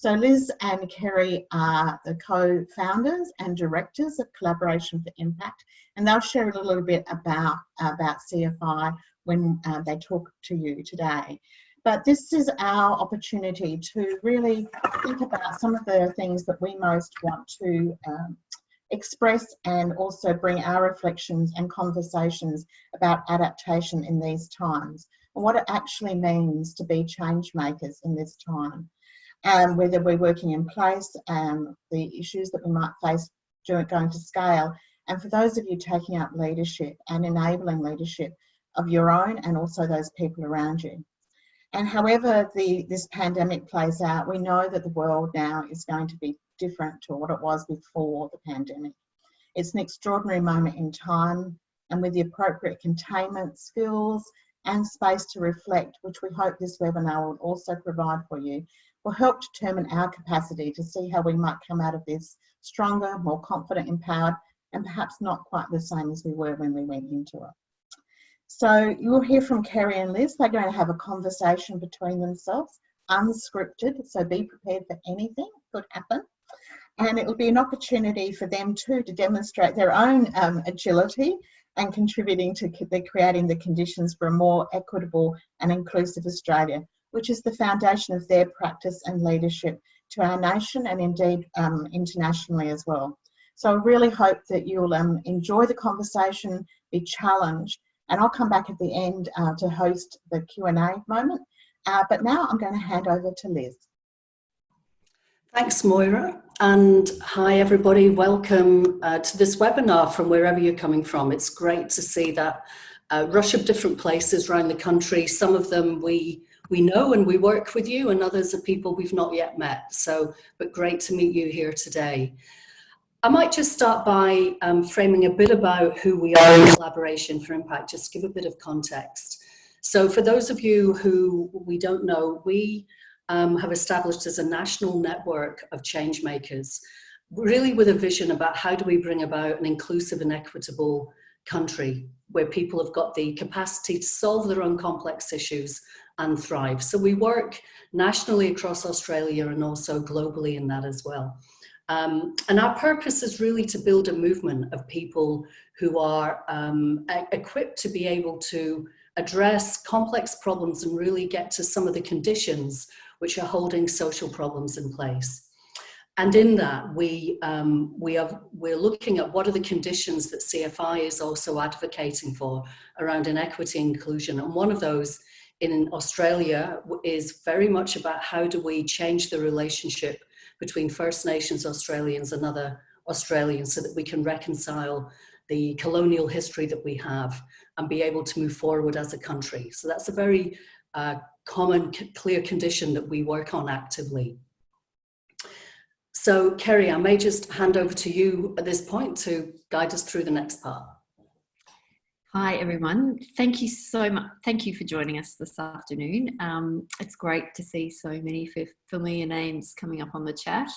So Liz and Kerry are the co-founders and directors of Collaboration for Impact, and they'll share a little bit about CFI when they talk to you today. But this is our opportunity to really think about some of the things that we most want to express, and also bring our reflections and conversations about adaptation in these times, and what it actually means to be change makers in this time. Whether we're working in place, the issues that we might face going to scale, and for those of you taking up leadership and enabling leadership of your own and also those people around you. And however this pandemic plays out, we know that the world now is going to be different to what it was before the pandemic. It's an extraordinary moment in time, and with the appropriate containment skills and space to reflect, which we hope this webinar will also provide for you, will help determine our capacity to see how we might come out of this stronger, more confident, empowered, and perhaps not quite the same as we were when we went into it. So you'll hear from Kerry and Liz. They're going to have a conversation between themselves, unscripted, so be prepared for anything could happen. And it will be an opportunity for them too to demonstrate their own agility and contributing to creating the conditions for a more equitable and inclusive Australia, which is the foundation of their practice and leadership to our nation and indeed internationally as well. So I really hope that you'll enjoy the conversation, be challenged, and I'll come back at the end to host the Q&A moment. But now I'm going to hand over to Liz. Thanks, Moira, and hi everybody. Welcome to this webinar from wherever you're coming from. It's great to see that rush of different places around the country. Some of them we know and we work with you, and others are people we've not yet met. But great to meet you here today. I might just start by framing a bit about who we are in Collaboration for Impact, just to give a bit of context. So for those of you who we don't know, we have established as a national network of change makers, really with a vision about how do we bring about an inclusive and equitable country where people have got the capacity to solve their own complex issues and thrive. So we work nationally across Australia and also globally in that as well. And our purpose is really to build a movement of people who are equipped to be able to address complex problems and really get to some of the conditions which are holding social problems in place. And in that, we're looking at what are the conditions that CFI is also advocating for around inequity and inclusion. And one of those in Australia is very much about how do we change the relationship between First Nations Australians and other Australians so that we can reconcile the colonial history that we have and be able to move forward as a country. So that's a very common, clear condition that we work on actively. So Kerry, I may just hand over to you at this point to guide us through the next part. Hi everyone, thank you so much. Thank you for joining us this afternoon. It's great to see so many familiar names coming up on the chat.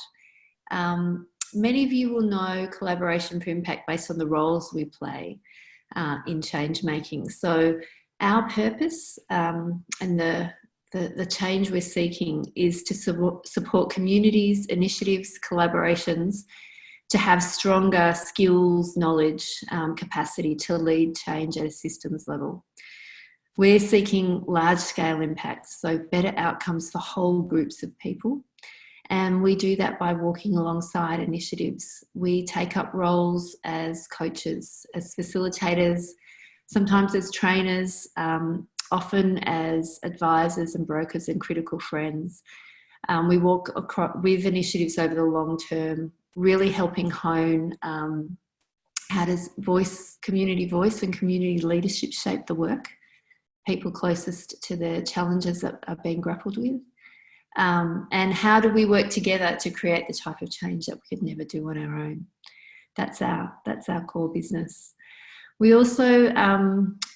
Many of you will know Collaboration for Impact based on the roles we play in change making. So our purpose and the change we're seeking is to support communities, initiatives, collaborations, to have stronger skills, knowledge, capacity to lead change at a systems level. We're seeking large-scale impacts, so better outcomes for whole groups of people. And we do that by walking alongside initiatives. We take up roles as coaches, as facilitators, sometimes as trainers, often as advisors and brokers and critical friends. We walk across with initiatives over the long term, really helping hone how does community voice and community leadership shape the work, people closest to the challenges that are being grappled with, and how do we work together to create the type of change that we could never do on our own. That's our core business. We also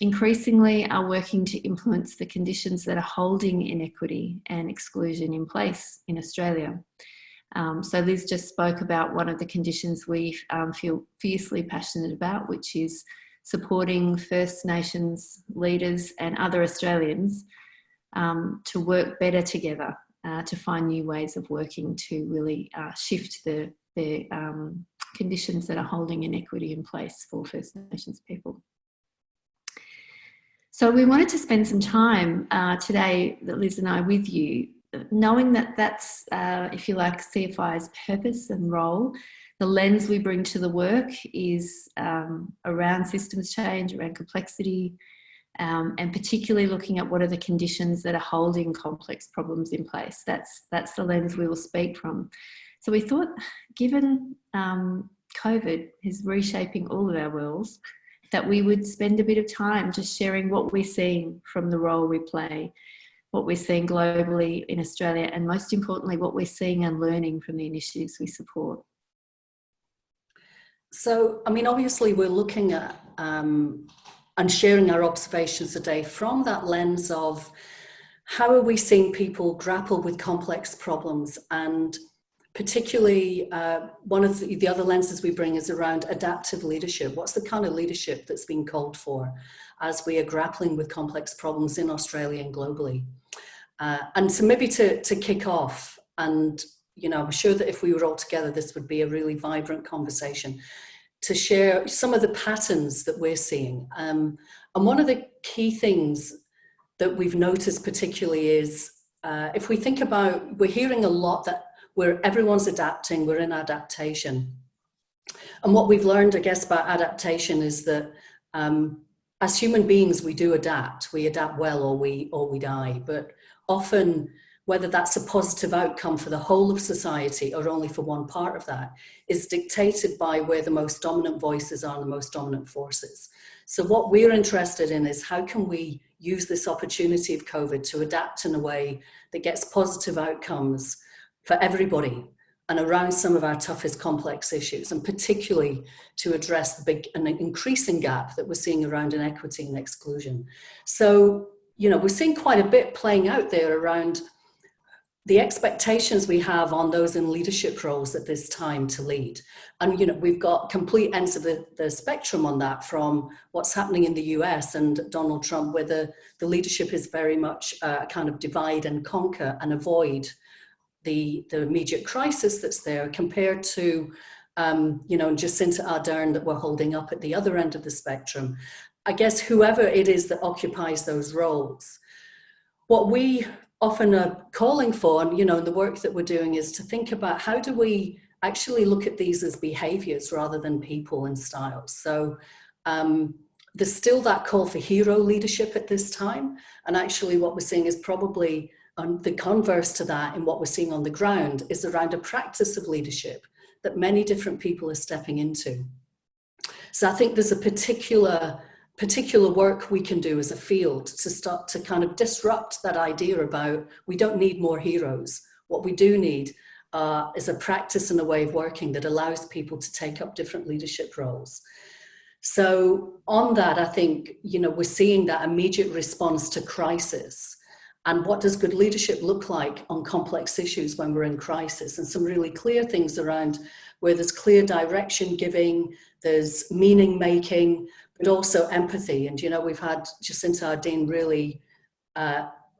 increasingly are working to influence the conditions that are holding inequity and exclusion in place in Australia. So Liz just spoke about one of the conditions we feel fiercely passionate about, which is supporting First Nations leaders and other Australians to work better together to find new ways of working to really shift the conditions that are holding inequity in place for First Nations people. So we wanted to spend some time today, Liz and I, with you, knowing that that's, if you like, CFI's purpose and role. The lens we bring to the work is around systems change, around complexity, and particularly looking at what are the conditions that are holding complex problems in place. That's the lens we will speak from. So we thought, given COVID is reshaping all of our worlds, that we would spend a bit of time just sharing what we're seeing from the role we play, what we're seeing globally in Australia, and most importantly, what we're seeing and learning from the initiatives we support. So, I mean, obviously we're looking at and sharing our observations today from that lens of how are we seeing people grapple with complex problems, and particularly one of the other lenses we bring is around adaptive leadership. What's the kind of leadership that's being called for as we are grappling with complex problems in Australia and globally? And so maybe to kick off, and you know, I'm sure that if we were all together, this would be a really vibrant conversation, to share some of the patterns that we're seeing. And one of the key things that we've noticed particularly is, if we think about, we're hearing a lot that where everyone's adapting, we're in adaptation. And what we've learned, I guess, about adaptation is that as human beings, we do adapt. We adapt well or we die. But often, whether that's a positive outcome for the whole of society or only for one part of that, is dictated by where the most dominant voices are and the most dominant forces. So what we're interested in is how can we use this opportunity of COVID to adapt in a way that gets positive outcomes for everybody and around some of our toughest complex issues, and particularly to address the big and increasing gap that we're seeing around inequity and exclusion. So, you know, we're seeing quite a bit playing out there around the expectations we have on those in leadership roles at this time to lead. And, you know, we've got complete ends of the spectrum on that, from what's happening in the US and Donald Trump, where the leadership is very much kind of divide and conquer and avoid the immediate crisis that's there, compared to, you know, Jacinta Ardern that we're holding up at the other end of the spectrum. I guess whoever it is that occupies those roles, what we often are calling for, and, you know, the work that we're doing is to think about how do we actually look at these as behaviors rather than people and styles. So there's still that call for hero leadership at this time. And actually what we're seeing is probably the converse to that, in what we're seeing on the ground, is around a practice of leadership that many different people are stepping into. So I think there's a particular work we can do as a field to start to kind of disrupt that idea about we don't need more heroes. What we do need is a practice and a way of working that allows people to take up different leadership roles. So on that, I think, you know, we're seeing that immediate response to crisis. And what does good leadership look like on complex issues when we're in crisis? And some really clear things around where there's clear direction giving, there's meaning making, but also empathy. And, you know, we've had Jacinta Ardern really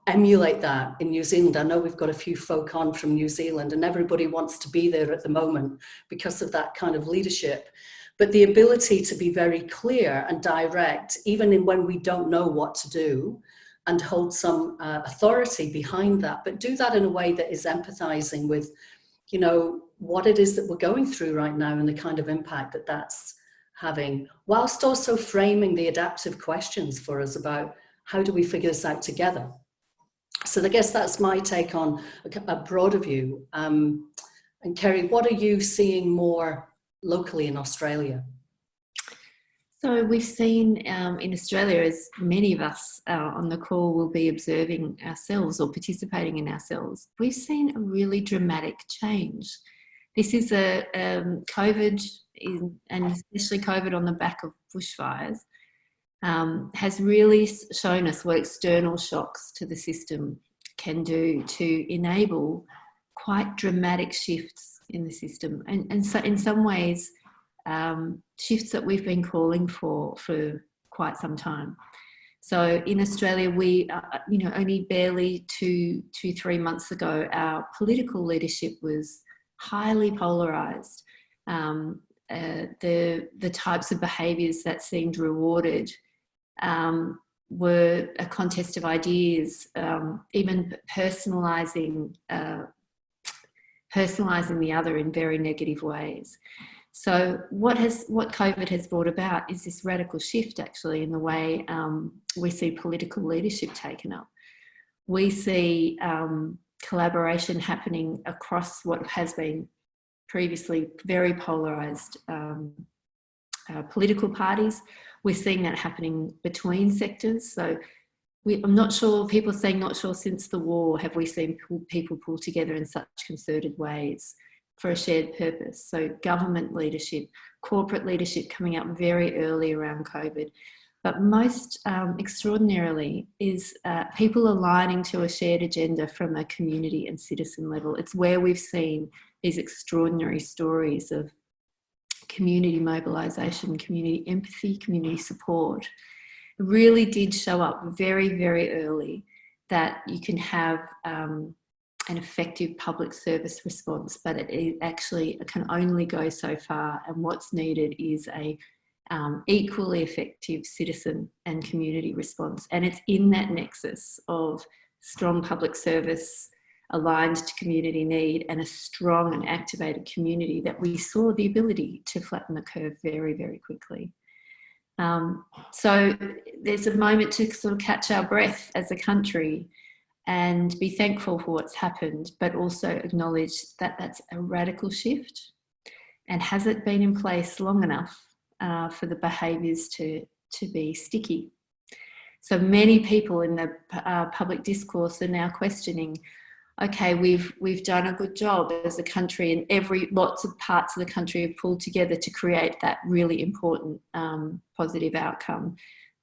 emulate that in New Zealand. I know we've got a few folk on from New Zealand, and everybody wants to be there at the moment because of that kind of leadership. But the ability to be very clear and direct, even when we don't know what to do, and hold some authority behind that, but do that in a way that is empathizing with, you know, what it is that we're going through right now and the kind of impact that that's having, whilst also framing the adaptive questions for us about how do we figure this out together. So I guess that's my take on a broader view. And Kerry, what are you seeing more locally in Australia? So we've seen in Australia, as many of us on the call will be observing ourselves or participating in ourselves, we've seen a really dramatic change. This is a COVID, and especially COVID on the back of bushfires, has really shown us what external shocks to the system can do to enable quite dramatic shifts in the system. And so in some ways, shifts that we've been calling for quite some time. So in Australia, we, only barely 3 months ago, our political leadership was highly polarised. The types of behaviours that seemed rewarded were a contest of ideas, even personalising the other in very negative ways. So what COVID has brought about is this radical shift, actually, in the way we see political leadership taken up. We see collaboration happening across what has been previously very polarised political parties. We're seeing that happening between sectors. So I'm not sure, people are saying not sure since the war have we seen people pull together in such concerted ways for a shared purpose. So government leadership, corporate leadership coming up very early around COVID. But most extraordinarily is people aligning to a shared agenda from a community and citizen level. It's where we've seen these extraordinary stories of community mobilisation, community empathy, community support. It really did show up very, very early that you can have an effective public service response, but it actually can only go so far, and what's needed is a equally effective citizen and community response. And it's in that nexus of strong public service aligned to community need and a strong and activated community that we saw the ability to flatten the curve very, very quickly. So there's a moment to sort of catch our breath as a country and be thankful for what's happened, but also acknowledge that that's a radical shift. And has it been in place long enough for the behaviours to be sticky? So many people in the public discourse are now questioning, okay, we've done a good job as a country, and lots of parts of the country have pulled together to create that really important positive outcome.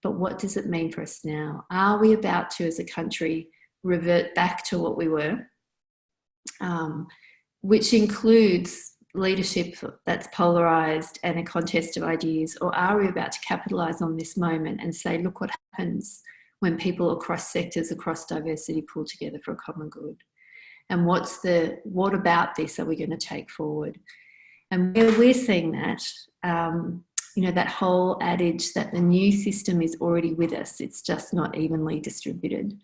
But what does it mean for us now? Are we about to, as a country, revert back to what we were, which includes leadership that's polarised and a contest of ideas? Or are we about to capitalise on this moment and say, look what happens when people across sectors, across diversity pull together for a common good? And what about this are we going to take forward? And where we're seeing that, that whole adage that the new system is already with us, it's just not evenly distributed.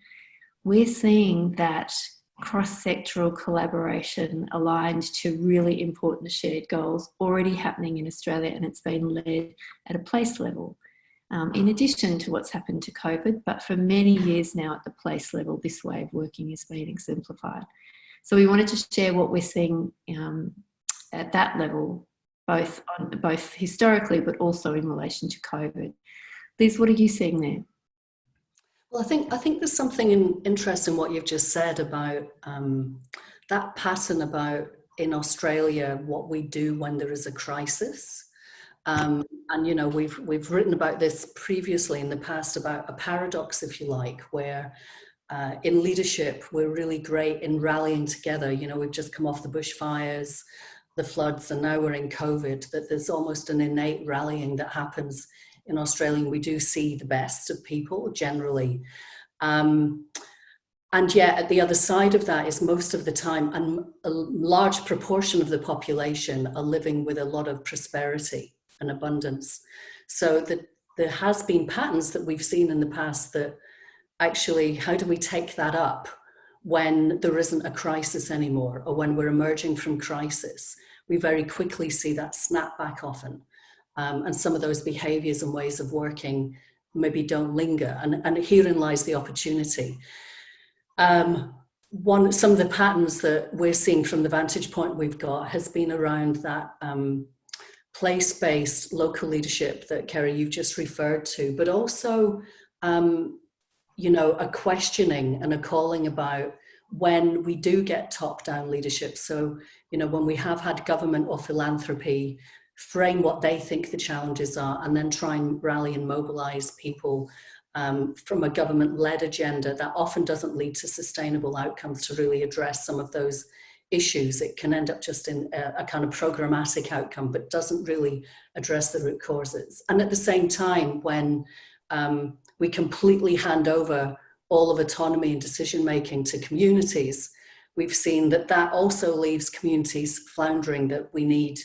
We're seeing that cross-sectoral collaboration aligned to really important shared goals already happening in Australia, and it's been led at a place level. In addition to what's happened to COVID, but for many years now at the place level, this way of working is being exemplified. So we wanted to share what we're seeing at that level, both historically, but also in relation to COVID. Liz, what are you seeing there? Well, I think there's something interesting what you've just said about that pattern about in Australia what we do when there is a crisis. And we've written about this previously in the past about a paradox, if you like, where in leadership we're really great in rallying together. We've just come off the bushfires, the floods, and now we're in COVID. That there's almost an innate rallying that happens in Australia, and we do see the best of people generally. And yet at the other side of that is most of the time, and a large proportion of the population are living with a lot of prosperity and abundance. So that there has been patterns that we've seen in the past that actually, how do we take that up when there isn't a crisis anymore, or when we're emerging from crisis? We very quickly see that snap back often. And some of those behaviours and ways of working maybe don't linger. And herein lies the opportunity. Some of the patterns that we're seeing from the vantage point we've got has been around that place-based local leadership that, Kerry, you've just referred to, but also, a questioning and a calling about when we do get top-down leadership. So, when we have had government or philanthropy frame what they think the challenges are, and then try and rally and mobilize people from a government-led agenda that often doesn't lead to sustainable outcomes to really address some of those issues. It can end up just in a kind of programmatic outcome, but doesn't really address the root causes. And at the same time, when we completely hand over all of autonomy and decision making to communities, we've seen that that also leaves communities floundering, that we need,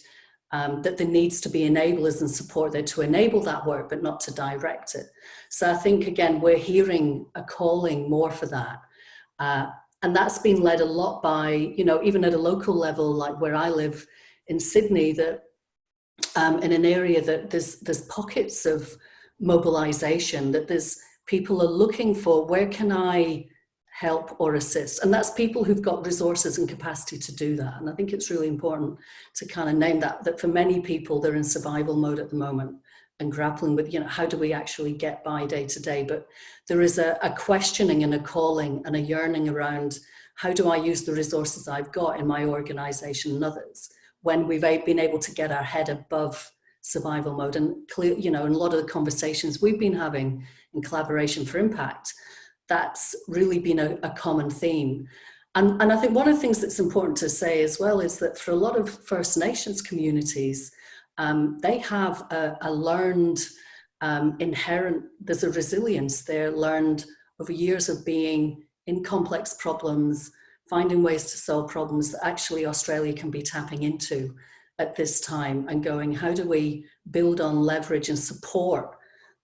that there needs to be enablers and support there to enable that work, but not to direct it. So I think, again, we're hearing a calling more for that. And that's been led a lot by, you know, even at a local level, like where I live in Sydney, that in an area that there's pockets of mobilization, that there's people are looking for, where can I help or assist? And that's people who've got resources and capacity to do that. And I think it's really important to kind of name that for many people, they're in survival mode at the moment and grappling with, you know, how do we actually get by day to day? But there is a questioning and a calling and a yearning around, how do I use the resources I've got in my organization and others, when we've been able to get our head above survival mode. And clear, you know, in a lot of the conversations we've been having in Collaboration for Impact, that's really been a common theme. And I think one of the things that's important to say as well is that for a lot of First Nations communities, they have a learned inherent, there's a resilience there learned over years of being in complex problems, finding ways to solve problems that actually Australia can be tapping into at this time, and going, how do we build on, leverage and support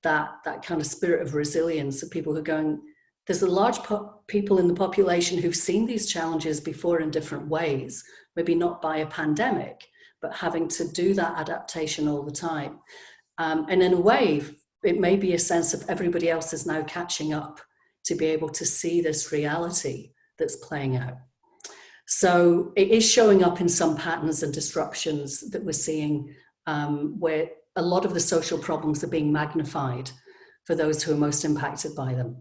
that kind of spirit of resilience of people who are going, there's a large people in the population who've seen these challenges before in different ways, maybe not by a pandemic, but having to do that adaptation all the time. And in a way, it may be a sense of everybody else is now catching up to be able to see this reality that's playing out. So it is showing up in some patterns and disruptions that we're seeing, where a lot of the social problems are being magnified for those who are most impacted by them.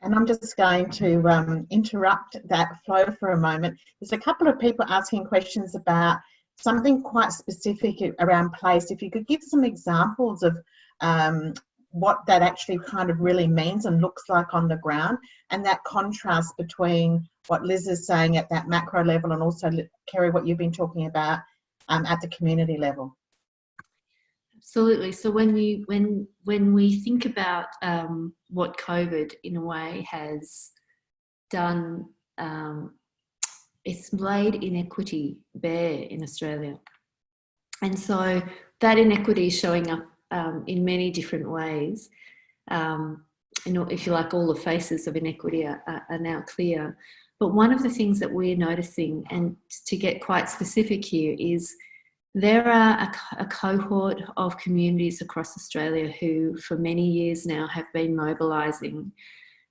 And I'm just going to interrupt that flow for a moment. There's a couple of people asking questions about something quite specific around place. If you could give some examples of what that actually kind of really means and looks like on the ground, and that contrast between what Liz is saying at that macro level and also, Kerry, what you've been talking about at the community level. Absolutely. So when we think about what COVID in a way has done, it's laid inequity bare in Australia, and so that inequity is showing up in many different ways. You know, if you like, all the faces of inequity are now clear. But one of the things that we're noticing, and to get quite specific here, is there are a cohort of communities across Australia who for many years now have been mobilising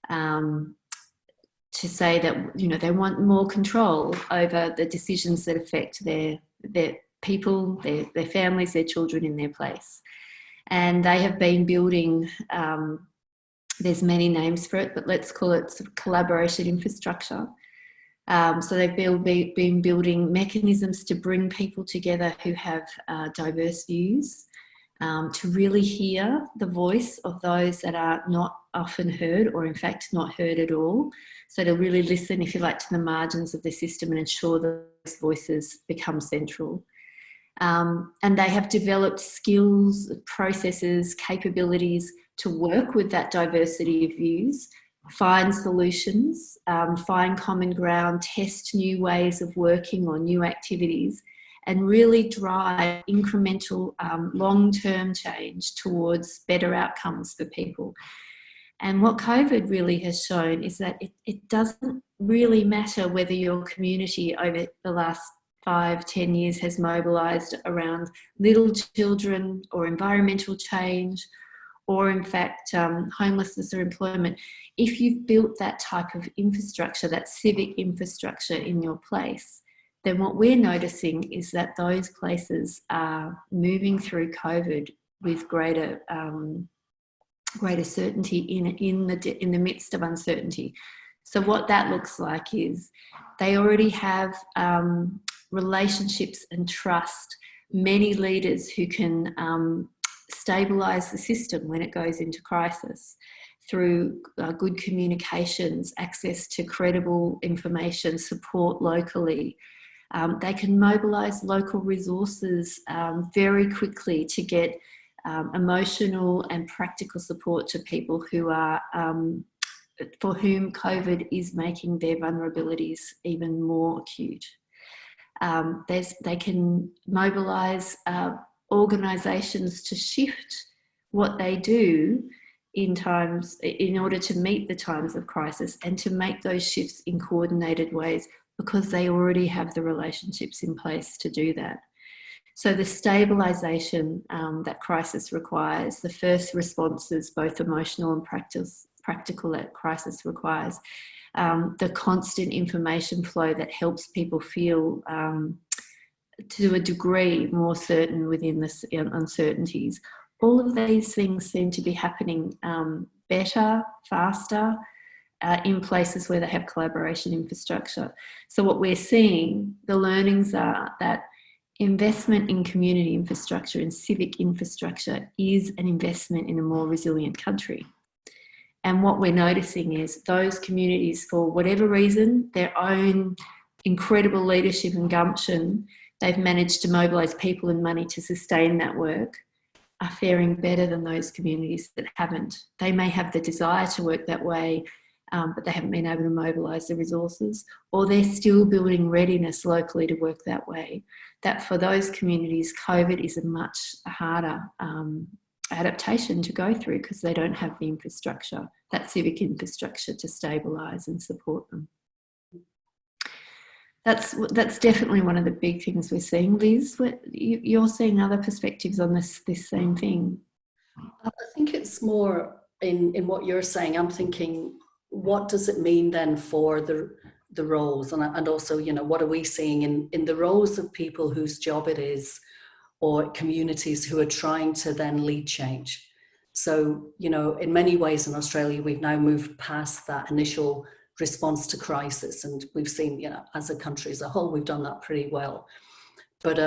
to say that, you know, they want more control over the decisions that affect their people, their families, their children in their place. And they have been building, there's many names for it, but let's call it sort of collaboration infrastructure. So they've been building mechanisms to bring people together who have diverse views, to really hear the voice of those that are not often heard, or in fact not heard at all. So to really listen, if you like, to the margins of the system and ensure that those voices become central. And they have developed skills, processes, capabilities to work with that diversity of views, find solutions, find common ground, test new ways of working or new activities, and really drive incremental long-term change towards better outcomes for people. And what COVID really has shown is that it doesn't really matter whether your community over the last 5-10 years has mobilised around little children or environmental change, or in fact homelessness or employment. If you've built that type of infrastructure, that civic infrastructure in your place, then what we're noticing is that those places are moving through COVID with greater certainty in the midst of uncertainty. So what that looks like is they already have relationships and trust, many leaders who can stabilise the system when it goes into crisis through good communications, access to credible information, support locally. They can mobilise local resources very quickly to get emotional and practical support to people who are for whom COVID is making their vulnerabilities even more acute. They can mobilise organisations to shift what they do in order to meet the times of crisis, and to make those shifts in coordinated ways, because they already have the relationships in place to do that. So the stabilisation that crisis requires, the first responses, both emotional and practical, that crisis requires, the constant information flow that helps people feel to a degree more certain within the uncertainties. All of these things seem to be happening better, faster, in places where they have collaboration infrastructure. So what we're seeing, the learnings are that investment in community infrastructure and civic infrastructure is an investment in a more resilient country. And what we're noticing is those communities, for whatever reason, their own incredible leadership and gumption, they've managed to mobilise people and money to sustain that work, are faring better than those communities that haven't. They may have the desire to work that way, but they haven't been able to mobilise the resources, or they're still building readiness locally to work that way. That for those communities, COVID is a much harder adaptation to go through, because they don't have the infrastructure, that civic infrastructure, to stabilise and support them. That's definitely one of the big things we're seeing. Liz, you're seeing other perspectives on this same thing. I think it's more in what you're saying. I'm thinking, what does it mean then for the roles, and also, you know, what are we seeing in the roles of people whose job it is, or communities who are trying to then lead change. So, you know, in many ways in Australia, we've now moved past that initial response to crisis, and we've seen, you know, as a country as a whole, we've done that pretty well. But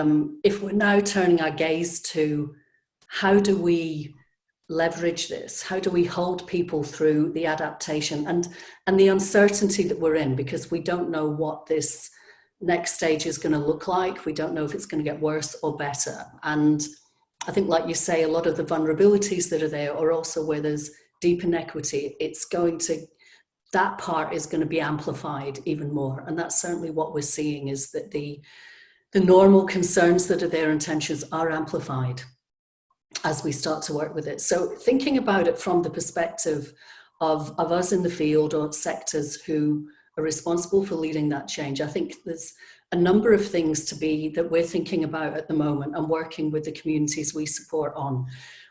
if we're now turning our gaze to how do we leverage this, how do we hold people through the adaptation and the uncertainty that we're in, because we don't know what this next stage is going to look like. We don't know if it's going to get worse or better. And I think, like you say, a lot of the vulnerabilities that are there are also where there's deep inequity. That part is going to be amplified even more. And that's certainly what we're seeing, is that the normal concerns that are there and tensions are amplified as we start to work with it. So thinking about it from the perspective of us in the field, or sectors who are responsible for leading that change, I think there's a number of things that we're thinking about at the moment and working with the communities we support on,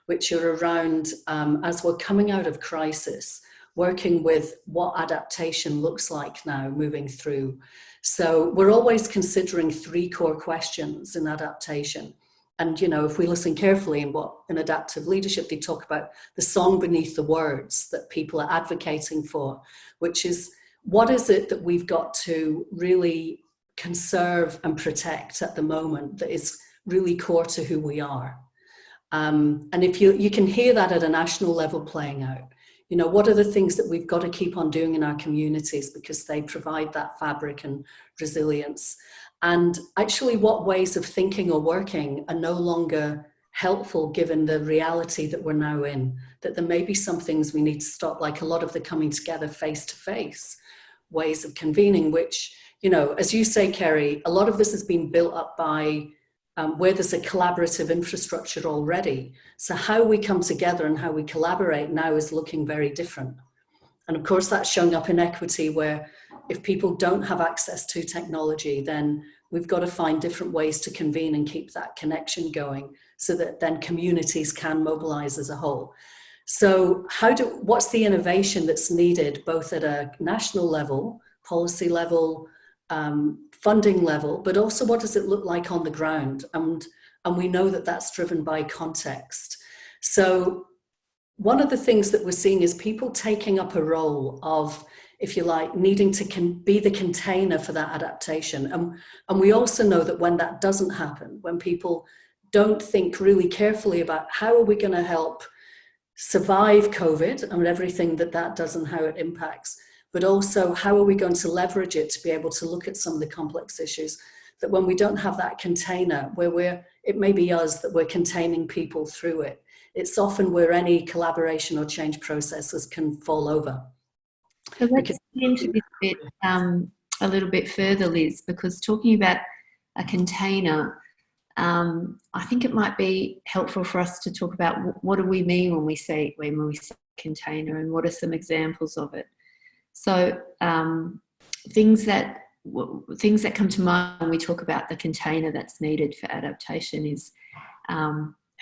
which are around, as we're coming out of crisis, working with what adaptation looks like now moving through. So we're always considering 3 core questions in adaptation. And, you know, if we listen carefully in adaptive leadership, they talk about the song beneath the words that people are advocating for, which is, what is it that we've got to really conserve and protect at the moment that is really core to who we are? And if you can hear that at a national level playing out, you know, what are the things that we've got to keep on doing in our communities because they provide that fabric and resilience? And actually, what ways of thinking or working are no longer helpful given the reality that we're now in, that there may be some things we need to stop, like a lot of the coming together face-to-face ways of convening, which, you know, as you say, Kerry, a lot of this has been built up by where there's a collaborative infrastructure already. So how we come together and how we collaborate now is looking very different. And of course, that's showing up in equity, where if people don't have access to technology, then we've got to find different ways to convene and keep that connection going, so that then communities can mobilize as a whole. So what's the innovation that's needed, both at a national level, policy level, funding level, but also what does it look like on the ground? And we know that that's driven by context. So one of the things that we're seeing is people taking up a role of, if you like, needing to be the container for that adaptation. And we also know that when that doesn't happen, when people don't think really carefully about how are we going to help survive COVID and everything that does and how it impacts, but also how are we going to leverage it to be able to look at some of the complex issues, that when we don't have that container where it may be us that we're containing people through it, it's often where any collaboration or change processes can fall over. So let's get into this bit a little bit further, Liz, because talking about a container, I think it might be helpful for us to talk about what do we mean when we say container, and what are some examples of it. So things that come to mind when we talk about the container that's needed for adaptation is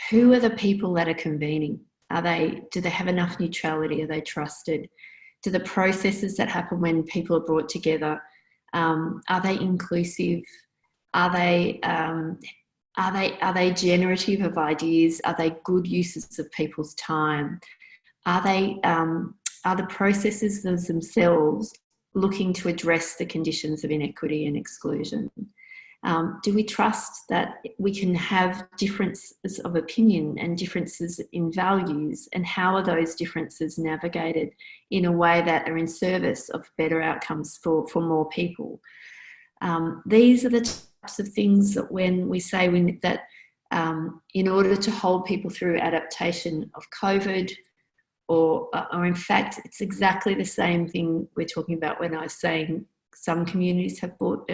who are the people that are convening? Do they have enough neutrality? Are they trusted? Do the processes that happen when people are brought together, are they inclusive? Are they generative of ideas? Are they good uses of people's time? Are the processes themselves looking to address the conditions of inequity and exclusion? Do we trust that we can have differences of opinion and differences in values, and how are those differences navigated in a way that are in service of better outcomes for more people? These are the types of things that when we say that in order to hold people through adaptation of COVID, or in fact, it's exactly the same thing we're talking about when I was saying some communities have built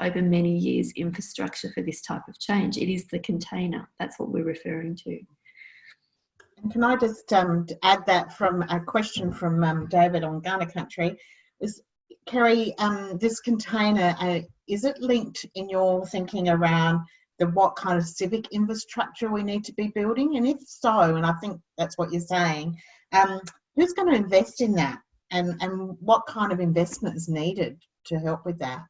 over many years infrastructure for this type of change. It is the container. That's what we're referring to. And can I just add that from a question from David on Ghana Country? Kerry, this container, is it linked in your thinking around what kind of civic infrastructure we need to be building? And if so, and I think that's what you're saying, who's going to invest in that? And what kind of investment is needed to help with that?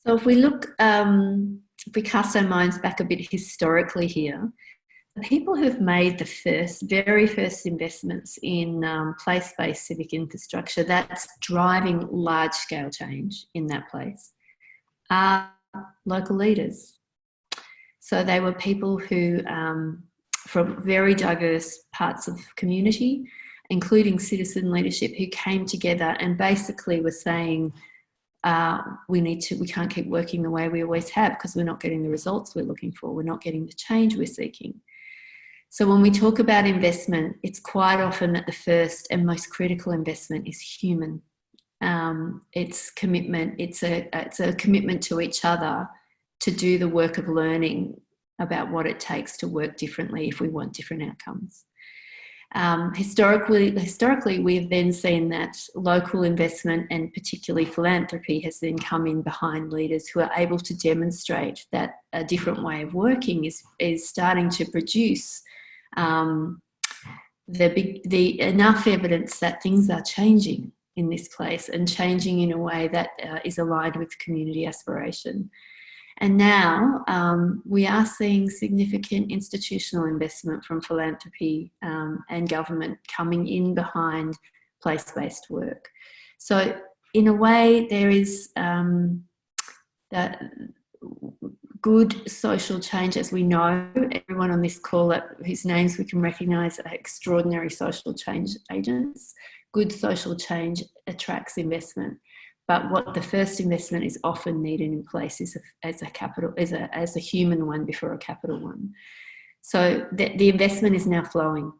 So if we look, if we cast our minds back a bit historically here, the people who've made the very first investments in place-based civic infrastructure that's driving large-scale change in that place are local leaders. So they were people who, from very diverse parts of community, including citizen leadership, who came together and basically were saying, we can't keep working the way we always have because we're not getting the results we're looking for. We're not getting the change we're seeking. So when we talk about investment, it's quite often that the first and most critical investment is human. It's commitment. It's a commitment to each other to do the work of learning about what it takes to work differently if we want different outcomes. Historically, we've then seen that local investment and particularly philanthropy has then come in behind leaders who are able to demonstrate that a different way of working is starting to produce enough evidence that things are changing in this place and changing in a way that is aligned with community aspiration. And now we are seeing significant institutional investment from philanthropy and government coming in behind place-based work. So in a way, there is that good social change, as we know, everyone on this call whose names we can recognise are extraordinary social change agents. Good social change attracts investment. But what the first investment is often needed in place is as a human one before a capital one. So the investment is now flowing.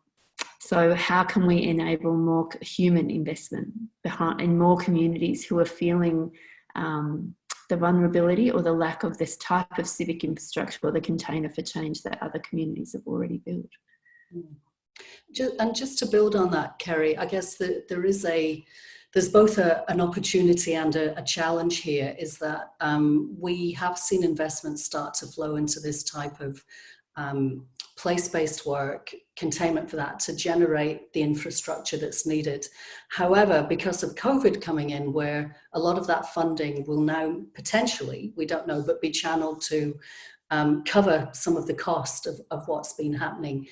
So how can we enable more human investment in more communities who are feeling the vulnerability or the lack of this type of civic infrastructure or the container for change that other communities have already built? And just to build on that, Kerry, I guess that there's both an opportunity and a challenge here, is that we have seen investments start to flow into this type of place-based work, containment for that, to generate the infrastructure that's needed. However, because of COVID coming in, where a lot of that funding will now potentially, we don't know, but be channeled to cover some of the cost of what's been happening.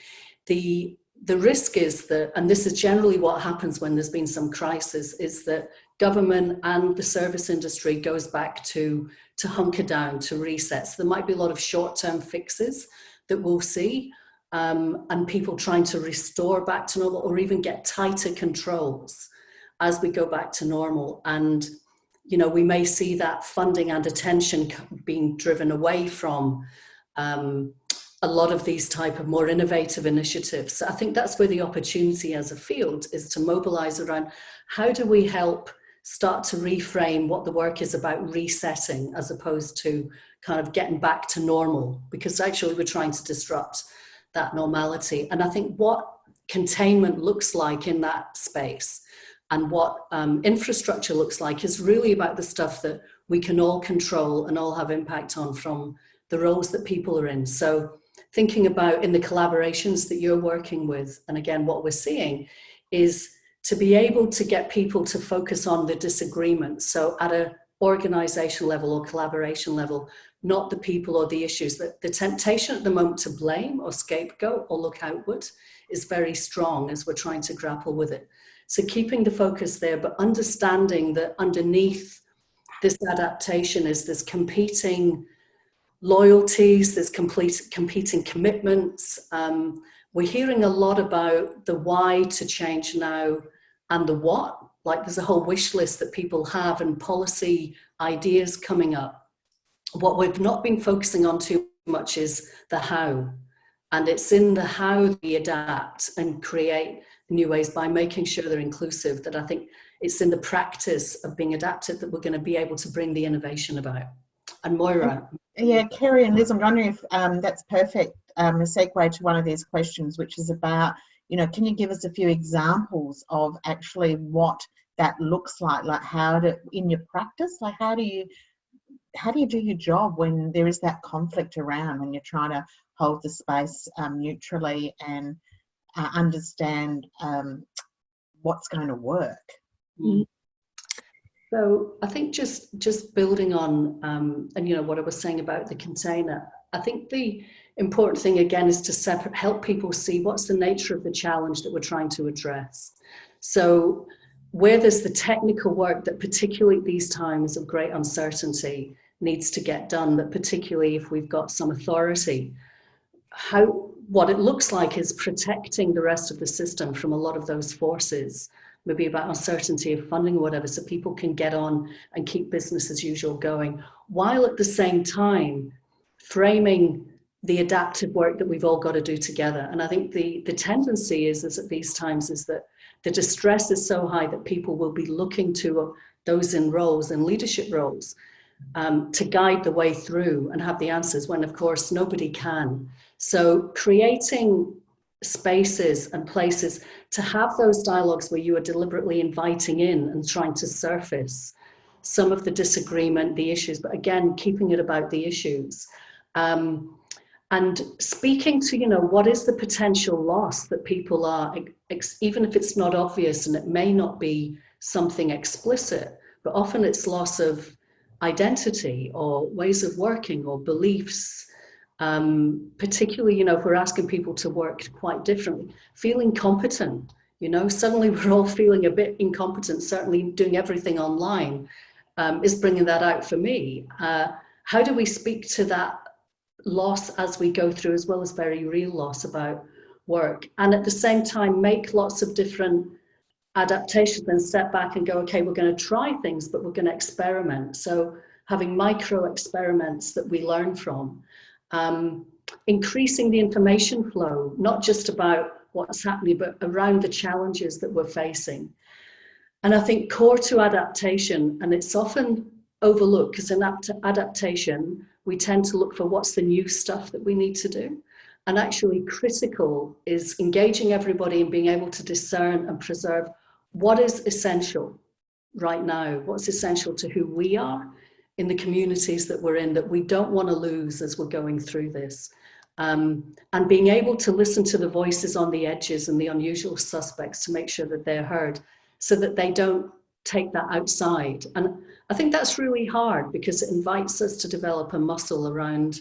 The risk is that, and this is generally what happens when there's been some crisis, is that government and the service industry goes back to hunker down, to reset. So there might be a lot of short-term fixes that we'll see, and people trying to restore back to normal or even get tighter controls as we go back to normal. And, you know, we may see that funding and attention being driven away from a lot of these type of more innovative initiatives. So I think that's where the opportunity as a field is to mobilize around how do we help start to reframe what the work is about resetting as opposed to kind of getting back to normal, because actually we're trying to disrupt that normality. And I think what containment looks like in that space and what infrastructure looks like is really about the stuff that we can all control and all have impact on from the roles that people are in. So thinking about in the collaborations that you're working with, and again, what we're seeing is to be able to get people to focus on the disagreement. So at a organizational level or collaboration level, not the people or the issues. That the temptation at the moment to blame or scapegoat or look outward is very strong as we're trying to grapple with it. So keeping the focus there, but understanding that underneath this adaptation is this competing loyalties, there's competing commitments. We're hearing a lot about the why to change now and the what. Like there's a whole wish list that people have and policy ideas coming up. What we've not been focusing on too much is the how. And it's in the how we adapt and create new ways by making sure they're inclusive, that I think it's in the practice of being adapted that we're going to be able to bring the innovation about. And Moira. Yeah, Kerry and Liz, I'm wondering if that's perfect, a segue to one of these questions, which is about, you know, can you give us a few examples of actually what that looks like how to, in your practice, like how do you do your job when there is that conflict around, when you're trying to hold the space neutrally and understand what's going to work? Mm. So I think just building on, and you know, what I was saying about the container, I think the important thing again is to help people see what's the nature of the challenge that we're trying to address. So where there's the technical work that particularly at these times of great uncertainty needs to get done, that particularly if we've got some authority, what it looks like is protecting the rest of the system from a lot of those forces, maybe about uncertainty of funding or whatever, so people can get on and keep business as usual going, while at the same time framing the adaptive work that we've all got to do together. And I think the tendency is at these times is that the distress is so high that people will be looking to those in roles and leadership roles to guide the way through and have the answers, when of course nobody can. So creating spaces and places to have those dialogues where you are deliberately inviting in and trying to surface some of the disagreement, the issues, but again, keeping it about the issues. And speaking to, you know, what is the potential loss that people are, even if it's not obvious and it may not be something explicit, but often it's loss of identity or ways of working or beliefs. Particularly, you know, if we're asking people to work quite differently, feeling competent, you know, suddenly we're all feeling a bit incompetent, certainly doing everything online is bringing that out for me. How do we speak to that loss as we go through, as well as very real loss about work, and at the same time make lots of different adaptations and step back and go, okay, we're going to try things, but we're going to experiment. So having micro experiments that we learn from, increasing the information flow, not just about what's happening, but around the challenges that we're facing. And I think core to adaptation, and it's often overlooked, because in adaptation, we tend to look for what's the new stuff that we need to do. And actually critical is engaging everybody and being able to discern and preserve what is essential right now, what's essential to who we are in the communities that we're in, that we don't want to lose as we're going through this. And being able to listen to the voices on the edges and the unusual suspects to make sure that they're heard, so that they don't take that outside. And I think that's really hard, because it invites us to develop a muscle around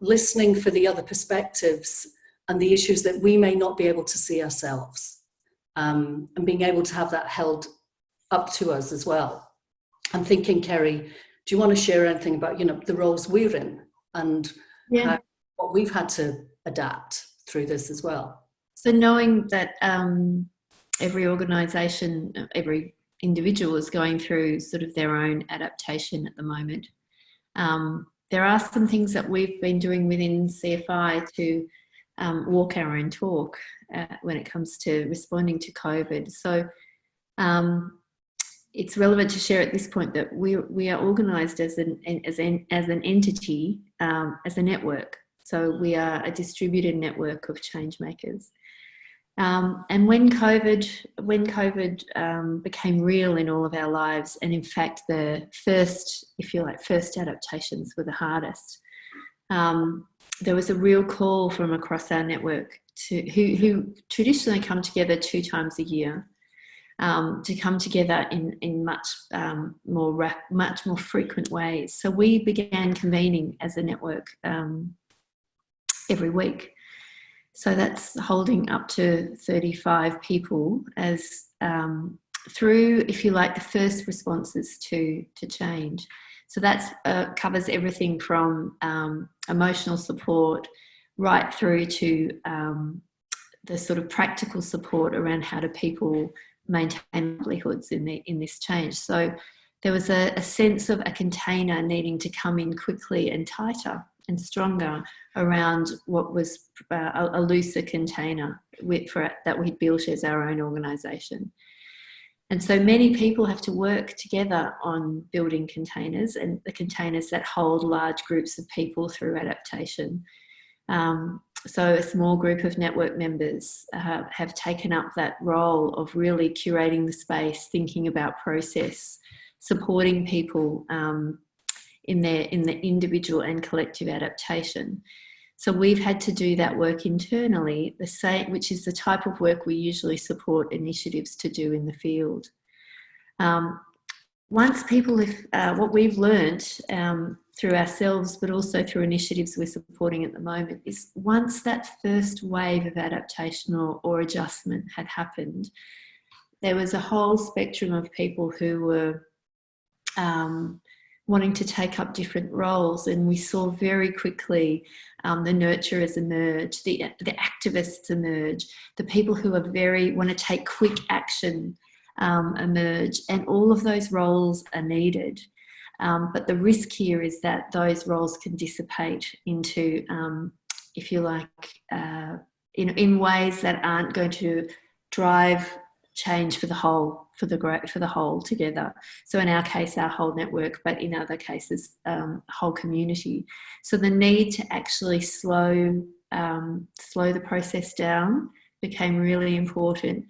listening for the other perspectives and the issues that we may not be able to see ourselves, and being able to have that held up to us as well. I'm thinking, Kerry, do you want to share anything about, you know, the roles we're in and what we've had to adapt through this as well? So knowing that every organisation, every individual is going through sort of their own adaptation at the moment, there are some things that we've been doing within CFI to walk our own talk when it comes to responding to COVID. So it's relevant to share at this point that we are organised as an entity, as a network. So we are a distributed network of changemakers. And when COVID became real in all of our lives, and in fact the first adaptations were the hardest, there was a real call from across our network who traditionally come together 2 times a year, to come together in much more frequent ways. So we began convening as a network every week. So that's holding up to 35 people as through, if you like, the first responses to change. So that covers everything from emotional support right through to the sort of practical support around how do people maintain livelihoods in this change. So there was a sense of a container needing to come in quickly and tighter and stronger around what was a looser container that we'd built as our own organisation. And so many people have to work together on building containers, and the containers that hold large groups of people through adaptation. So a small group of network members have taken up that role of really curating the space, thinking about process, supporting people in the individual and collective adaptation. So we've had to do that work internally, which is the type of work we usually support initiatives to do in the field. Once people have, what we've learnt through ourselves, but also through initiatives we're supporting at the moment, is once that first wave of adaptation or adjustment had happened, there was a whole spectrum of people who were wanting to take up different roles, and we saw very quickly the nurturers emerge, the activists emerge, the people who are want to take quick action emerge, and all of those roles are needed. But the risk here is that those roles can dissipate into, if you like, in ways that aren't going to drive change for the whole, for the whole together. So in our case, our whole network, but in other cases, whole community. So the need to actually slow the process down became really important,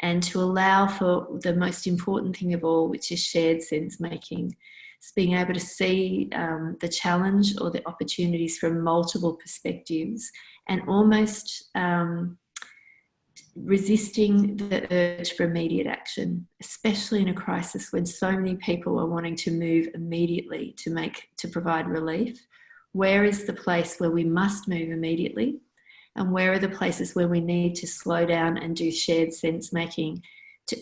and to allow for the most important thing of all, which is shared sense making. It's being able to see the challenge or the opportunities from multiple perspectives, and almost resisting the urge for immediate action, especially in a crisis when so many people are wanting to move immediately to provide relief. Where is the place where we must move immediately, and where are the places where we need to slow down and do shared sense making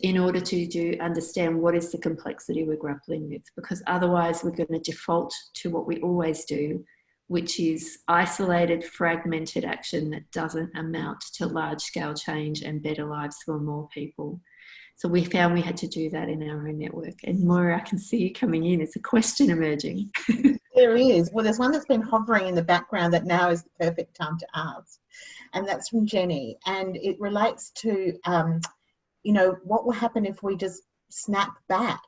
in order to understand what is the complexity we're grappling with? Because otherwise we're going to default to what we always do, which is isolated, fragmented action that doesn't amount to large-scale change and better lives for more people. So we found we had to do that in our own network. And Moira, I can see you coming in. It's a question emerging. There is. Well, there's one that's been hovering in the background that now is the perfect time to ask. And that's from Jenny. And it relates to, what will happen if we just snap back?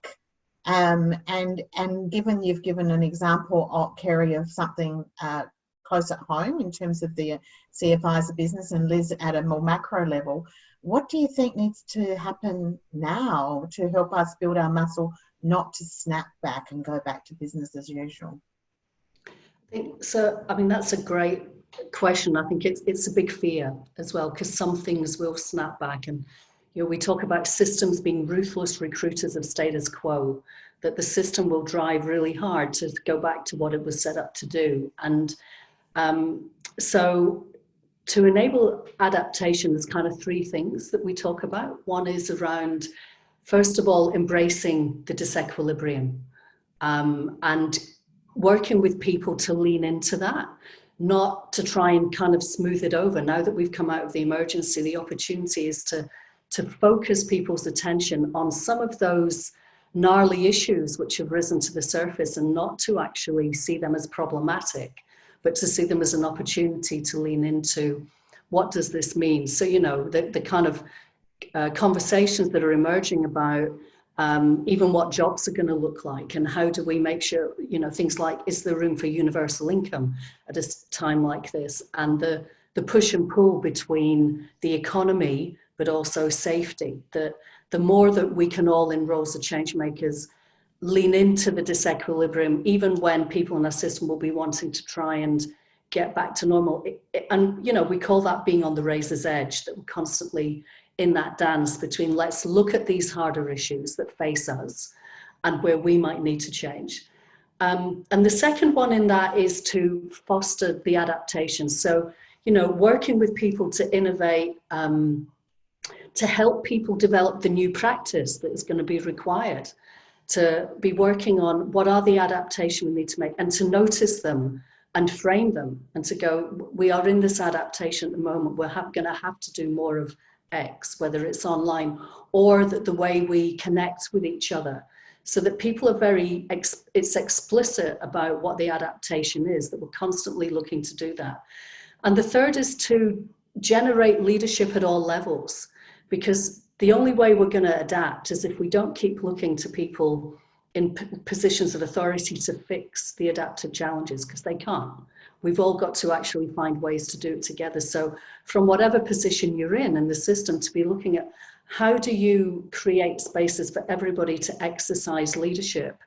And given you've given an example, Kerry, of something close at home in terms of the CFI as a business, and Liz at a more macro level, what do you think needs to happen now to help us build our muscle not to snap back and go back to business as usual? So, I mean, that's a great question. I think it's a big fear as well, because some things will snap back. And we talk about systems being ruthless recruiters of status quo, that the system will drive really hard to go back to what it was set up to do. And so to enable adaptation, there's kind of 3 things that we talk about. One is around, first of all, embracing the disequilibrium and working with people to lean into that, not to try and kind of smooth it over. Now that we've come out of the emergency, the opportunity is to focus people's attention on some of those gnarly issues which have risen to the surface, and not to actually see them as problematic, but to see them as an opportunity to lean into what does this mean. So, you know, the kind of conversations that are emerging about even what jobs are going to look like, and how do we make sure, you know, things like, is there room for universal income at a time like this, and the push and pull between the economy but also safety. The more that we can all, in roles of change makers, lean into the disequilibrium, even when people in our system will be wanting to try and get back to normal. And, you know, we call that being on the razor's edge, that we're constantly in that dance between, let's look at these harder issues that face us and where we might need to change. And the second one in that is to foster the adaptation. So, you know, working with people to innovate, to help people develop the new practice that is going to be required, to be working on what are the adaptations we need to make, and to notice them and frame them, and to go, we are in this adaptation at the moment, we're going to have to do more of X, whether it's online or that the way we connect with each other, so that people are it's explicit about what the adaptation is, that we're constantly looking to do that. And the third is to generate leadership at all levels, because the only way we're going to adapt is if we don't keep looking to people in positions of authority to fix the adaptive challenges, because they can't. We've all got to actually find ways to do it together. So from whatever position you're in the system, to be looking at how do you create spaces for everybody to exercise leadership,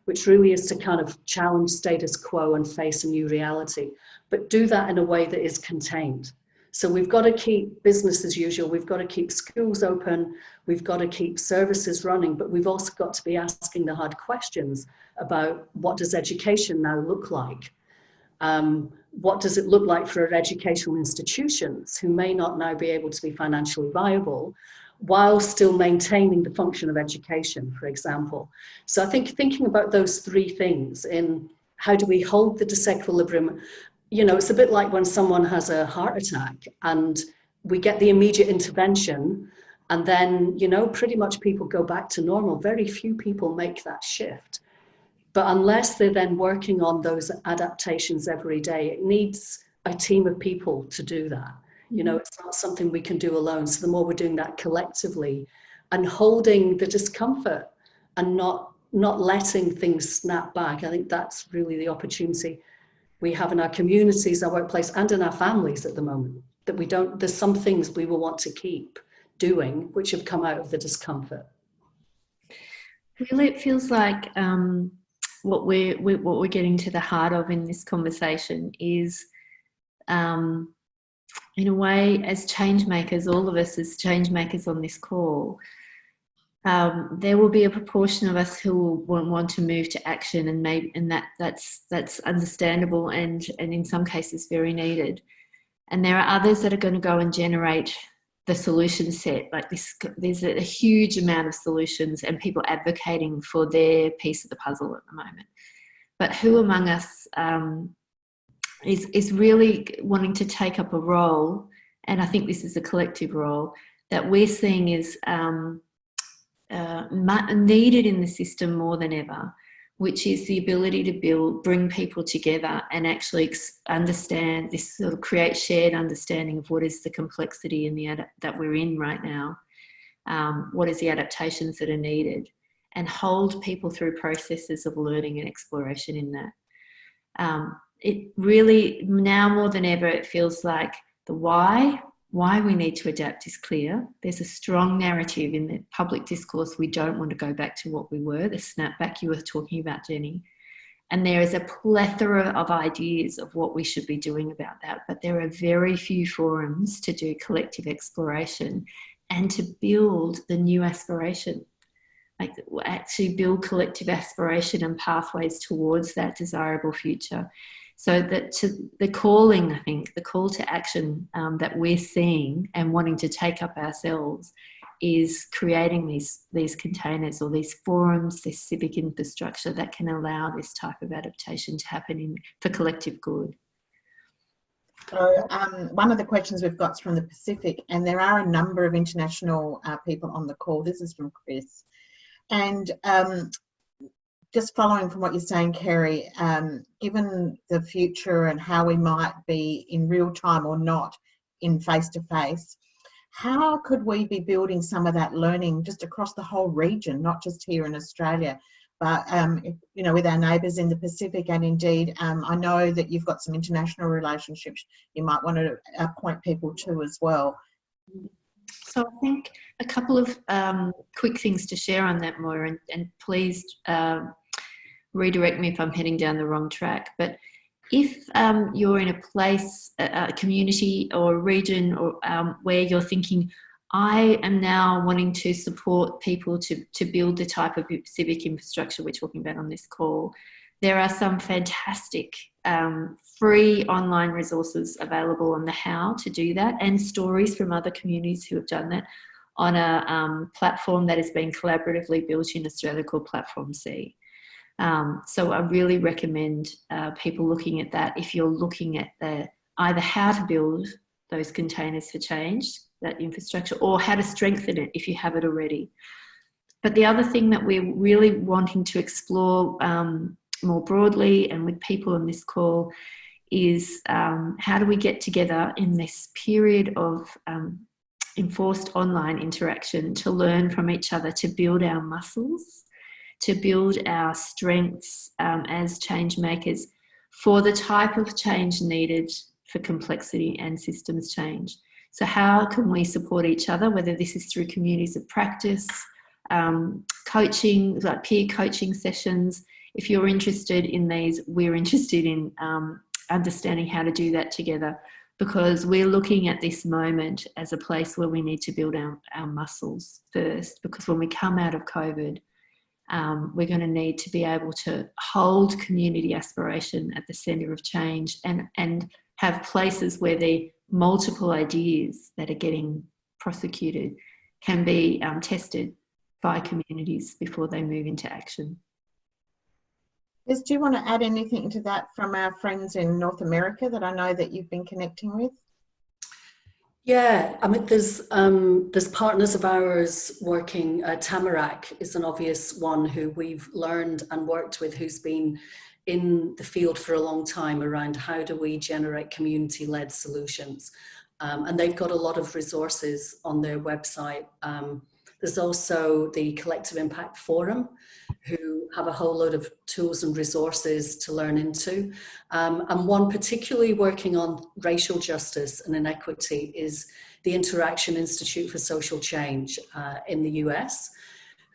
which really is to kind of challenge status quo and face a new reality, but do that in a way that is contained. So we've got to keep business as usual, we've got to keep schools open, we've got to keep services running, but we've also got to be asking the hard questions about what does education now look like? What does it look like for our educational institutions who may not now be able to be financially viable while still maintaining the function of education, for example? So I think thinking about those three things in how do we hold the disequilibrium. You know, it's a bit like when someone has a heart attack and we get the immediate intervention and then, you know, pretty much people go back to normal. Very few people make that shift. But unless they're then working on those adaptations every day, it needs a team of people to do that. You know, it's not something we can do alone. So the more we're doing that collectively and holding the discomfort and not letting things snap back, I think that's really the opportunity we have in our communities, our workplace, and in our families at the moment, that we don't, there's some things we will want to keep doing, which have come out of the discomfort. Really, it feels like what we're getting to the heart of in this conversation is, in a way, as change makers, all of us as change makers on this call, there will be a proportion of us who will want to move to action, and that's understandable and in some cases very needed. And there are others that are going to go and generate the solution set. Like this, there's a huge amount of solutions and people advocating for their piece of the puzzle at the moment. But who among us is really wanting to take up a role, and I think this is a collective role that we're seeing is needed in the system more than ever, which is the ability to bring people together and actually understand this, sort of create shared understanding of what is the complexity in that we're in right now, what is the adaptations that are needed, and hold people through processes of learning and exploration in that. It really, now more than ever, it feels like the why we need to adapt is clear. There's a strong narrative in the public discourse. We don't want to go back to what we were, the snapback you were talking about, Jenny. And there is a plethora of ideas of what we should be doing about that. But there are very few forums to do collective exploration and to build the new aspiration, like actually build collective aspiration and pathways towards that desirable future. So that the calling, I think, the call to action that we're seeing and wanting to take up ourselves is creating these containers or these forums, this civic infrastructure that can allow this type of adaptation to happen for collective good. So one of the questions we've got is from the Pacific, and there are a number of international people on the call. This is from Chris. And just following from what you're saying, Kerry, given the future and how we might be in real time or not in face-to-face, how could we be building some of that learning just across the whole region, not just here in Australia, but you know, with our neighbours in the Pacific, and indeed, I know that you've got some international relationships you might want to point people to as well. So I think a couple of quick things to share on that, Moira, and please redirect me if I'm heading down the wrong track. But if you're in a place, a community or a region or where you're thinking, I am now wanting to support people to build the type of civic infrastructure we're talking about on this call, there are some fantastic free online resources available on the how to do that, and stories from other communities who have done that on a platform that has been collaboratively built in Australia called Platform C. So I really recommend people looking at that if you're looking at either how to build those containers for change, that infrastructure, or how to strengthen it if you have it already. But the other thing that we're really wanting to explore more broadly and with people on this call is how do we get together in this period of enforced online interaction to learn from each other, to build our muscles, to build our strengths as change makers for the type of change needed for complexity and systems change. So how can we support each other, whether this is through communities of practice, coaching, like peer coaching sessions. If you're interested in these, we're interested in understanding how to do that together, because we're looking at this moment as a place where we need to build our muscles first, because when we come out of COVID, we're going to need to be able to hold community aspiration at the centre of change and have places where the multiple ideas that are getting prosecuted can be tested by communities before they move into action. Liz, do you want to add anything to that from our friends in North America that I know that you've been connecting with? Yeah, I mean, there's partners of ours working. Tamarack is an obvious one who we've learned and worked with, who's been in the field for a long time around how do we generate community-led solutions. And they've got a lot of resources on their website. There's also the Collective Impact Forum, who have a whole load of tools and resources to learn into. And one particularly working on racial justice and inequity is the Interaction Institute for Social Change in the US,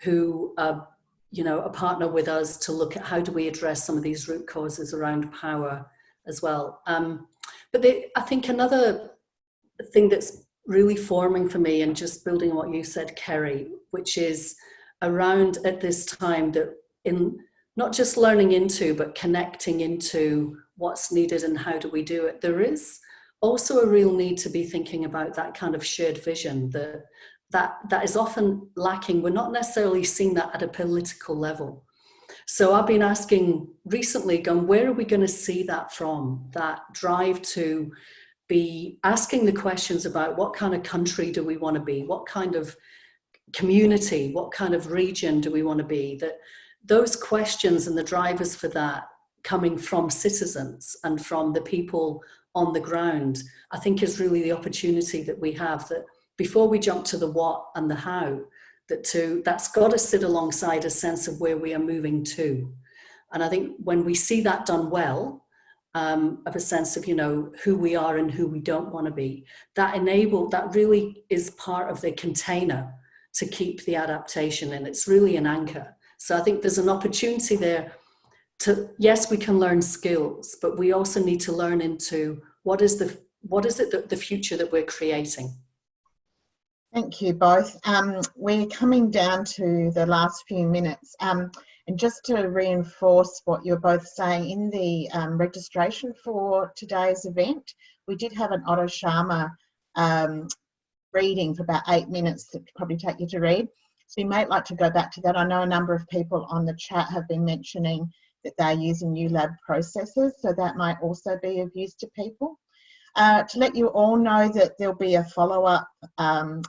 who are a partner with us to look at how do we address some of these root causes around power as well. But I think another thing that's really forming for me, and just building on what you said, Kerry, which is around at this time that in not just learning into, but connecting into what's needed and how do we do it, there is also a real need to be thinking about that kind of shared vision that is often lacking. We're not necessarily seeing that at a political level. So I've been asking recently, where are we going to see that from? That drive to be asking the questions about what kind of country do we want to be? What kind of community, what kind of region do we want to be? That those questions and the drivers for that coming from citizens and from the people on the ground, I think is really the opportunity that we have, that before we jump to the what and the how, that's got to sit alongside a sense of where we are moving to. And I think when we see that done well, of a sense of, who we are and who we don't want to be, that really is part of the container to keep the adaptation, and it's really an anchor. So I think there's an opportunity there yes, we can learn skills, but we also need to learn into what is the future that we're creating. Thank you both. We're coming down to the last few minutes. And just to reinforce what you're both saying, in the registration for today's event, we did have an Otto Sharma reading for about 8 minutes that could probably take you to read. So you might like to go back to that. I know a number of people on the chat have been mentioning that they're using new lab processes, so that might also be of use to people. To let you all know that there'll be a follow-up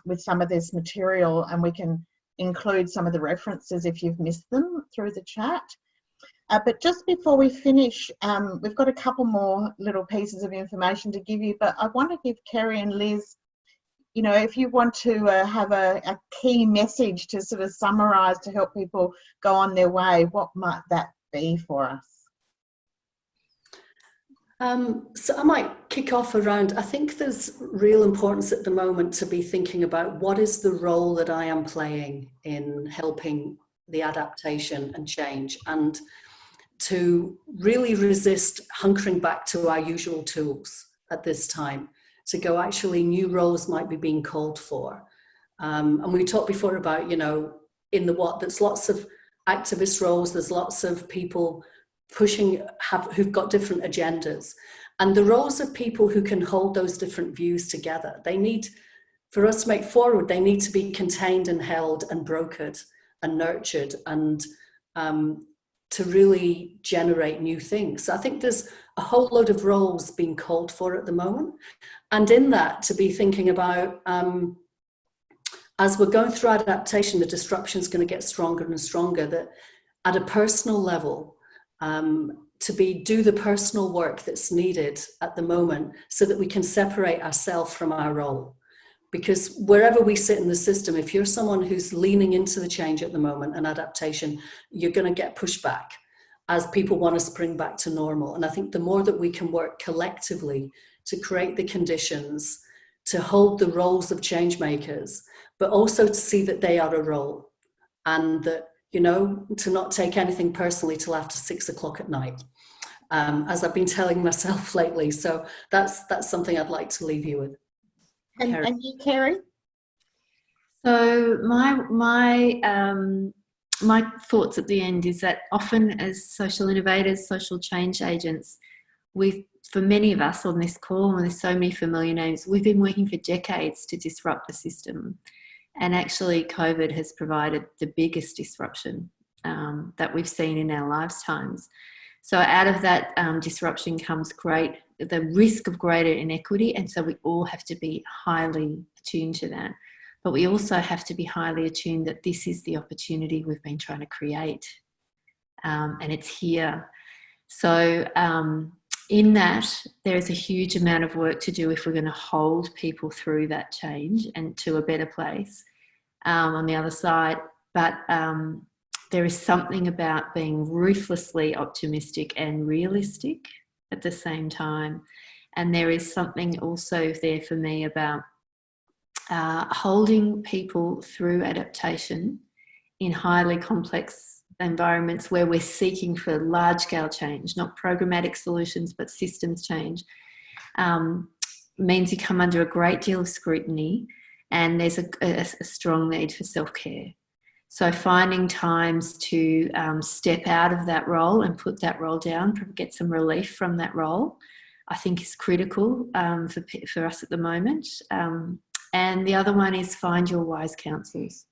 with some of this material, and we can include some of the references if you've missed them through the chat. But just before we finish, we've got a couple more little pieces of information to give you, but I want to give Kerry and Liz, you know, if you want to have a key message to sort of summarise to help people go on their way, what might that be for us? So I might kick off around, I think there's real importance at the moment to be thinking about what is the role that I am playing in helping the adaptation and change, and to really resist hunkering back to our usual tools at this time, to go, actually new roles might be being called for. And we talked before about, you know, in the what, there's lots of activist roles, there's lots of people pushing, who've got different agendas. And the roles of people who can hold those different views together, they need, for us to make forward, they need to be contained and held and brokered and nurtured, and to really generate new things. So I think there's a whole load of roles being called for at the moment. And in that, to be thinking about, as we're going through adaptation, the disruption is going to get stronger and stronger, that at a personal level, to do the personal work that's needed at the moment so that we can separate ourselves from our role. Because wherever we sit in the system, if you're someone who's leaning into the change at the moment and adaptation, you're going to get pushback as people want to spring back to normal. And I think the more that we can work collectively to create the conditions, to hold the roles of change makers, but also to see that they are a role, and that, you know, to not take anything personally till after 6 o'clock at night, as I've been telling myself lately. So that's something I'd like to leave you with. And you, Kerry? So my thoughts at the end is that often as social innovators, social change agents, for many of us on this call, and there's so many familiar names, we've been working for decades to disrupt the system. And actually COVID has provided the biggest disruption that we've seen in our lifetimes. So out of that disruption comes the risk of greater inequity, and so we all have to be highly attuned to that. But we also have to be highly attuned that this is the opportunity we've been trying to create, and it's here. So in that, there is a huge amount of work to do if we're going to hold people through that change and to a better place on the other side. But there is something about being ruthlessly optimistic and realistic at the same time. And there is something also there for me about holding people through adaptation in highly complex environments where we're seeking for large-scale change, not programmatic solutions, but systems change, means you come under a great deal of scrutiny, and there's a strong need for self-care. So finding times to step out of that role and put that role down, get some relief from that role, I think is critical for us at the moment. And the other one is find your wise counsels.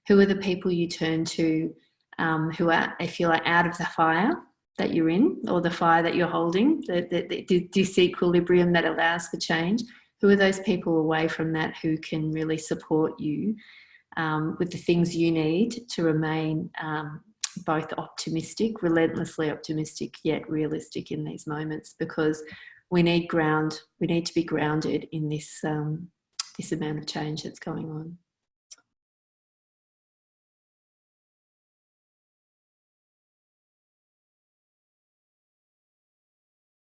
Who are the people you turn to who are, if you like, out of the fire that you're in, or the fire that you're holding, this equilibrium that allows for change? Who are those people away from that who can really support you with the things you need to remain both optimistic, relentlessly optimistic, yet realistic in these moments? Because we need to be grounded in this amount of change that's going on.